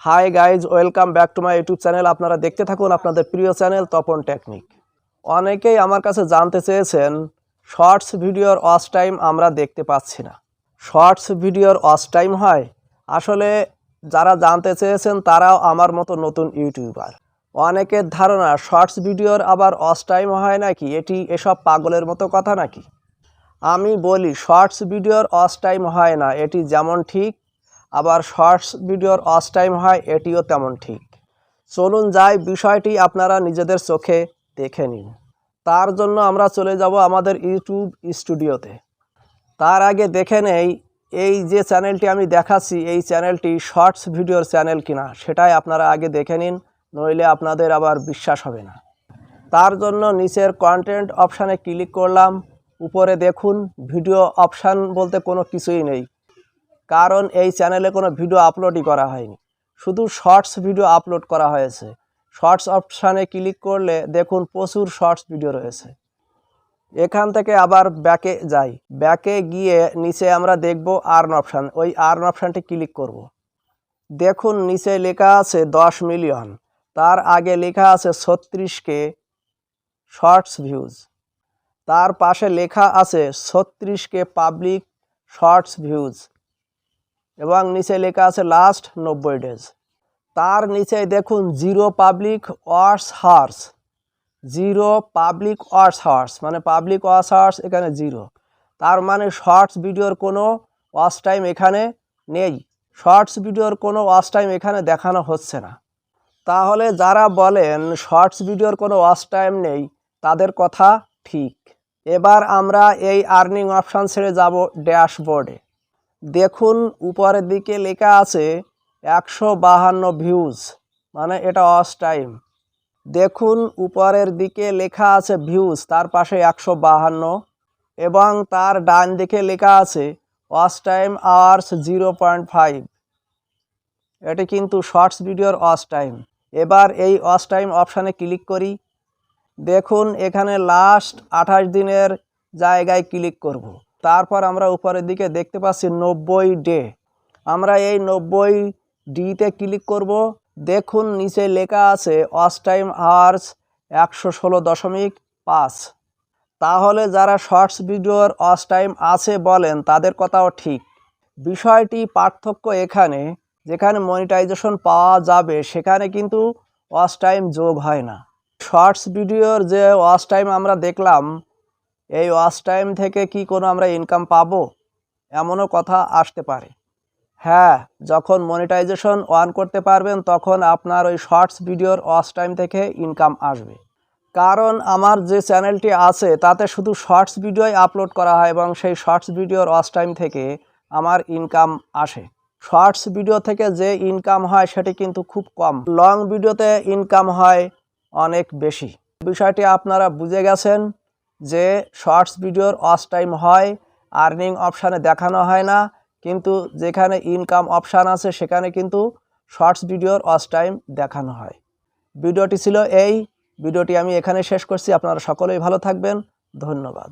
Hi guys, welcome back to my YouTube channel. আপনারা দেখতে থাকুন আপনাদের প্রিয় চ্যানেল তপন টেকনিক। অনেকেই আমার কাছে জানতে চেয়েছেন শর্টস ভিডিওর ওয়াচ টাইম আমরা দেখতে পাচ্ছি না। শর্টস ভিডিওর ওয়াচ টাইম হয়? আসলে যারা জানতে চেয়েছেন তারাও আমার মতো নতুন ইউটিউবার। অনেকের ধারণা শর্টস ভিডিওর আবার ওয়াচ টাইম হয় নাকি, এসব পাগলের মতো কথা নাকি? আমি বলি শর্টস ভিডিওর ওয়াচ টাইম হয় না, এটি যেমন ঠিক, আবার শর্টস ভিডিওর ওয়াচ টাইম হয় এটিও তেমন ঠিক। চলুন যাই, বিষয়টি আপনারা নিজেদের চোখে দেখে নিন। তার জন্য আমরা চলে যাব আমাদের ইউটিউব স্টুডিওতে। তার আগে দেখে নেই এই যে চ্যানেলটি আমি দেখাচ্ছি এই চ্যানেলটি শর্টস ভিডিওর চ্যানেল কিনা, সেটাই আপনারা আগে দেখে নিন, নইলে আপনাদের আবার বিশ্বাস হবে না। তার জন্য নিচের কন্টেন্ট অপশানে ক্লিক করলাম। উপরে দেখুন ভিডিও অপশান বলতে কোনো কিছুই নেই, কারণ এই চ্যানেলে কোনো ভিডিও আপলোডই করা হয়নি, শুধু শর্টস ভিডিও আপলোড করা হয়েছে। শর্টস অপশানে ক্লিক করলে দেখুন প্রচুর শর্টস ভিডিও রয়েছে। এখান থেকে আবার ব্যাকে যাই, ব্যাকে গিয়ে নিচে আমরা দেখব আর্ন অপশান, ওই আর্ন অপশানটি ক্লিক করব। দেখুন নিচে লেখা আছে 10 মিলিয়ন, তার আগে লেখা আছে 36K শর্টস ভিউজ, তার পাশে লেখা আছে 36K পাবলিক শর্টস ভিউজ এবং নিচে লেখা আছে লাস্ট 90 ডেজ। তার নিচে দেখুন 0 public watch hours, 0 public watch hours মানে পাবলিক ওয়াচ হার্স এখানে 0, তার মানে শর্টস ভিডিওর কোনো ওয়াচ টাইম এখানে নেই, শর্টস ভিডিওর কোনো ওয়াচ টাইম এখানে দেখানো হচ্ছে না। তাহলে যারা বলেন শর্টস ভিডিওর কোনো ওয়াচ টাইম নেই তাদের কথা ঠিক। এবার আমরা এই আর্নিং অপশান ছেড়ে যাব ড্যাশবোর্ডে। দেখুন উপরের দিকে লেখা আছে 152 ভিউজ, মানে এটা ওয়াচ টাইম। দেখুন উপরের দিকে লেখা আছে ভিউজ, তার পাশে 152 এবং তার ডান দিকে লেখা আছে ওয়াচ টাইম আওয়ার্স 0.5, এটি কিন্তু শর্টস ভিডিওর ওয়াচ টাইম। এবার এই ওয়াচ টাইম অপশানে ক্লিক করি। দেখুন এখানে লাস্ট 28 দিনের জায়গায় ক্লিক করব। তারপর আমরা উপরের দিকে দেখতে পাচ্ছি 90 ডে, আমরা এই 90 ডিতে ক্লিক করব। দেখুন নিচে লেখা আছে ওয়াচ টাইম আওয়ার্স 116.5। তাহলে যারা শর্টস ভিডিওর ওয়াচ টাইম আছে বলেন তাদের কথাও ঠিক। বিষয়টি পার্থক্য এখানে, যেখানে মনিটাইজেশন পাওয়া যাবে সেখানে কিন্তু ওয়াচ টাইম যোগ হয় না। শর্টস ভিডিওর যে ওয়াচ টাইম আমরা দেখলাম, এই ওয়াচ টাইম থেকে কি কোনো আমরা ইনকাম পাবো, এমনও কথা আসতে পারে। হ্যাঁ, যখন মনিটাইজেশন অন করতে পারবেন তখন আপনার ওই শর্টস ভিডিওর ওয়াচ টাইম থেকে ইনকাম আসবে। কারণ আমার যে চ্যানেলটি আছে তাতে শুধু শর্টস ভিডিওই আপলোড করা হয় এবং সেই শর্টস ভিডিওর ওয়াচ টাইম থেকে আমার ইনকাম আসে। শর্টস ভিডিও থেকে যে ইনকাম হয় সেটি কিন্তু খুব কম, লং ভিডিওতে ইনকাম হয় অনেক বেশি। বিষয়টি আপনারা বুঝে গেছেন যে শর্টস ভিডিওর ওয়াচ টাইম হয়, আর্নিং অপশানে দেখানো হয় না, কিন্তু যেখানে ইনকাম অপশান আছে সেখানে কিন্তু শর্টস ভিডিওর ওয়াচ টাইম দেখানো হয়। ভিডিওটি ছিল এই, ভিডিওটি আমি এখানে শেষ করছি। আপনারা সকলেই ভালো থাকবেন, ধন্যবাদ।